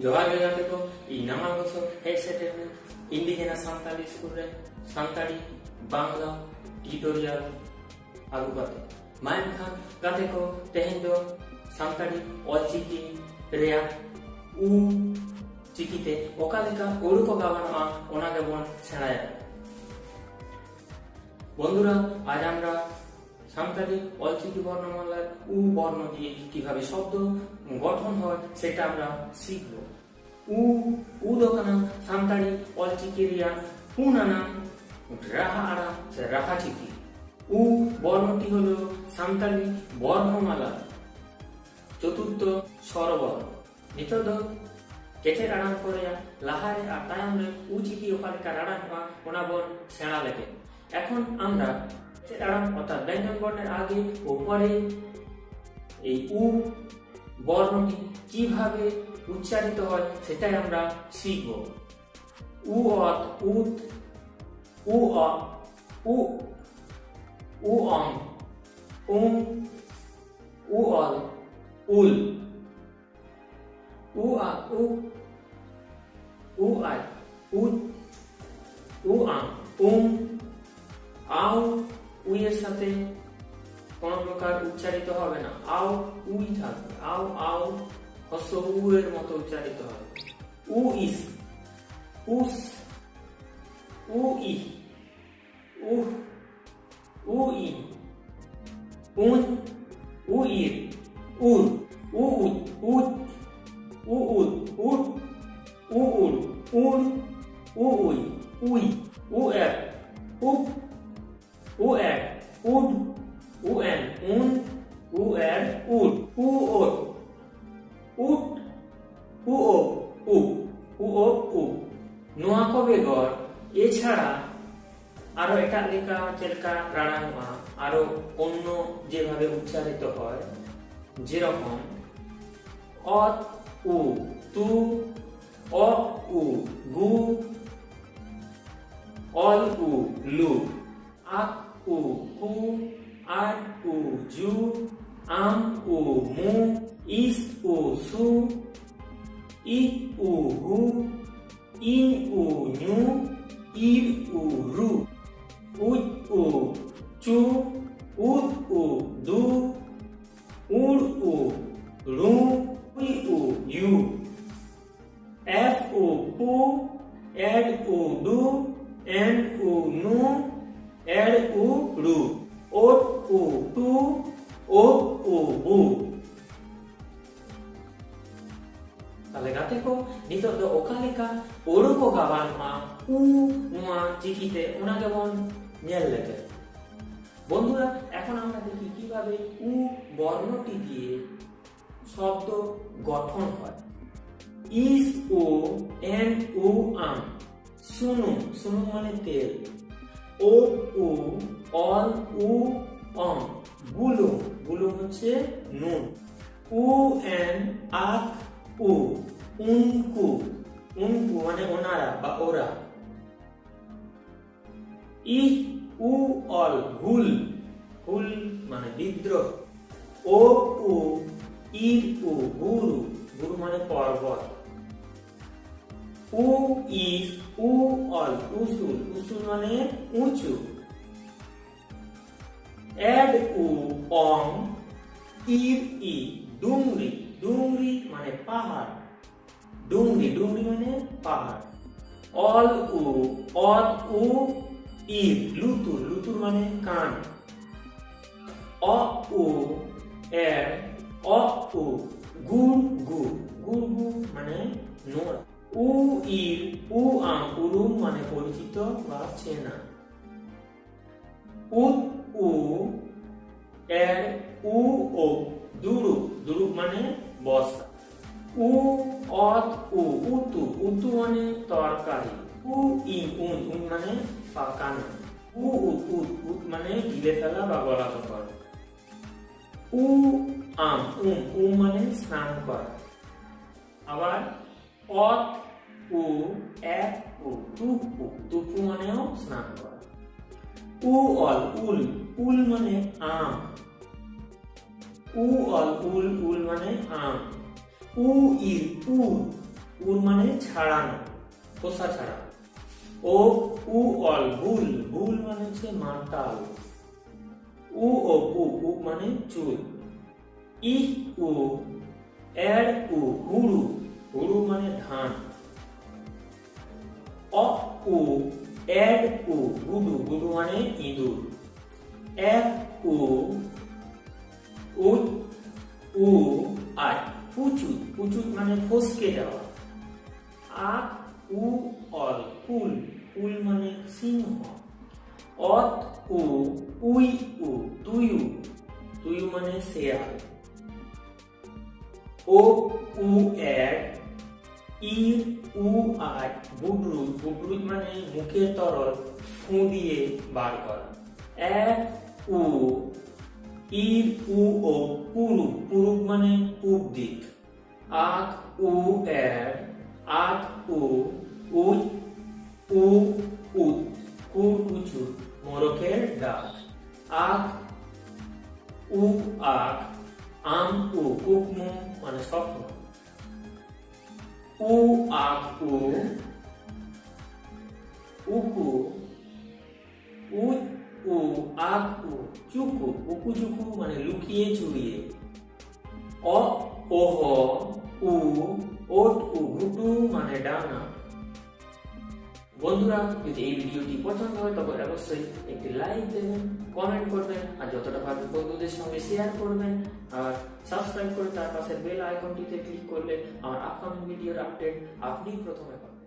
ᱡᱚᱦᱟᱨ ᱜᱮ ᱜᱟᱛᱮ ᱠᱚ ᱤᱧ ᱱᱟᱣᱟ ᱵᱚᱪᱷᱚᱨ ᱦᱮᱡ ᱥᱮᱴᱮᱨ ᱮᱱᱟ ᱤᱱᱰᱤᱡᱮᱱᱟᱥ ᱥᱟᱱᱛᱟᱲᱤ ᱥᱠᱩᱞ ᱨᱮ ᱥᱟᱱᱛᱟᱲᱤ ᱵᱟᱝᱞᱟ টিউটোরিয়াল ᱟᱹᱜᱩ ᱠᱟᱛᱮ ᱢᱟ ᱮᱱᱠᱷᱟᱱ ᱜᱟᱛᱮ ᱠᱚ ᱛᱮᱦᱮᱧ ᱫᱚ ᱥᱟᱱᱛᱟᱲᱤ ᱚᱞᱪᱤᱠᱤ ᱨᱮᱭᱟᱜ ᱩ চিকিতে ওকা লেখা ওরকম গাবানোয়া ওনা গেবন সেড়ায়া বন্ধুরা আজ আমরা সাঁওতালি অলচিকি বর্ণমালার উ বর্ণ দিয়ে কিভাবে শব্দ গঠন হয় সেটা আমরা শিখব উ দোকানা সাঁওতালি অলচিকি রিয়া পুনানা রাহা আরাম সে রাহা চিকি উ বর্ণটি হলো সাঁওতালি বর্ণমালা চতুর্থ স্বরবর্ণ নিতদ কেটে রাড়ান করে লাহারে আর তায়ামে উ চিকি ওখানকার রাড়ান হওয়া ওনা বন সেড়া লেগে এখন আমরা রাড়ান অর্থাৎ ব্যঞ্জন বর্ণের আগে ও পরে এই উ বর্ণটি কিভাবে উচ্চারিত হয় সেটাই আমরা শিখব উ অত উত উ অ উ উ অং উ all ul uh a uh uh I উত উ আং আও উইয়ের সাথে কোন প্রকার উচ্চারিত হবে না আও উই থাকবে আও আও হস্য উ এর মতো উচ্চারিত হবে উ ইস উস উ ই উহ উ ই উন উ ইর উর উ উত উত উ উত উট উ উল উল উ উই উই উ এর উপ উ এর উড উ এন উন উ এর উড উ ওট উট উ ও উপ উ ও উপ নোয়া কো বেগর এছাড়া আরো এটা লেখা চেলকা রাড়ানোয়া আরো অন্য যেভাবে উচ্চারিত হয় যেরকম অত উ তু অ উ গু অল উ লু আক উ কু আর উ জু আম উ মু ইস উ সু ই উ হু ইন উ নু ইর উ রু উত উ চু উত উ দু উড় উ রু উই উ ইউ এফ উ পু এড উ ডু এন উ নু এড উ রু ওট উ টু ও উ বু তাহলে গাতে কো নিতর দ ওকা লেখা ওরকো গাবান মা উ নোয়া চিকিতে ওনা যেমন নেল লেগে বন্ধুরা এখন আমরা দেখি কিভাবে উ বর্ণটি দিয়ে শব্দ গঠন হয় ইস ও এন উ আম শুনুন শুনুন মানে তেল ও উ অল উ অং বুলুম বুলুম হচ্ছে নুন উ এন আক উ উনকু উনকু মানে ওনারা বা ওরা ই উ অল হুল হুল মানে বিদ্রোহ ও উ ইর উ গুরু গুরু মানে পর্বত উ ইস উ অল উসুল উসুল মানে উঁচু এড উ অং ইর ই ডুংরি ডুংরি মানে পাহাড় ডুংরি ডুংরি মানে পাহাড় অল উ অত উ ইর লুতুর লুতুর মানে কান অ উ এর অ উ গুড় গু গুড় গু মানে নোড়া উ ইর উ আম উরুম মানে পরিচিত বা চেনা উত উ এর উ ও দুরুপ দুরুপ মানে বসা উ অত উ উতু উতু মানে তরকারি উ ইন উন উন মানে পাকানো উ উত উত উত মানে গিলে ফেলা বা গলাত করা উ আম মানে স্নান করা আবার অত উ এক উ তুপু তুপু মানেও স্নান করা উ অল উল উল মানে আম উ অল উল উল মানে আম উ ইর উর উর মানে ছাড়ানো, খোসা ছাড়া। ও উ অল বুল, বুল মানে হচ্ছে মাতাল। উ ও পু, পু মানে চুল। ই উ এর উ হুড়ু, হুড়ু মানে ধান। অ উ এর উ গুডু, গুডু মানে ইঁদুর। এক উ উ উ আর পুচুত, পুচুত মানে ফসকে যাওয়া। আ উ অল কুল, কুল মানে সিংহ। অত উ উই উ তুয়ু, তুয়ু মানে শেয়াল। ও উ এর ইর উ আর বুডরুট, বুডরুট মানে মুখের তরল ফু দিয়ে বার করা। এক উ ইর উ ও পুরুপ, পুরুপ মানে পূব দিক। আক উ এর আক উ উই উ উত, কুরকুচু মোরকের ডাক। আক উ আক আম উ, কুকমু মানে স্বপ্ন। উ আক উ উকু, উ উ আক উ চুকু, উকু চুকু মানে লুকিয়ে চুরিয়ে। অ ওহ উ ওট উ ঘুটু মানে ডানা। বন্ধুরা, যদি এই ভিডিওটি পছন্দ হয় তবে অবশ্যই একটি লাইক দেবেন, কমেন্ট করবেন, আর যতটা পারবেন বন্ধুদের সঙ্গে শেয়ার করবেন। আর সাবস্ক্রাইব করে তার পাশে বেল আইকনটিতে ক্লিক করলে আমার আপকামিং ভিডিওর আপডেট আপনি প্রথমে পাবেন।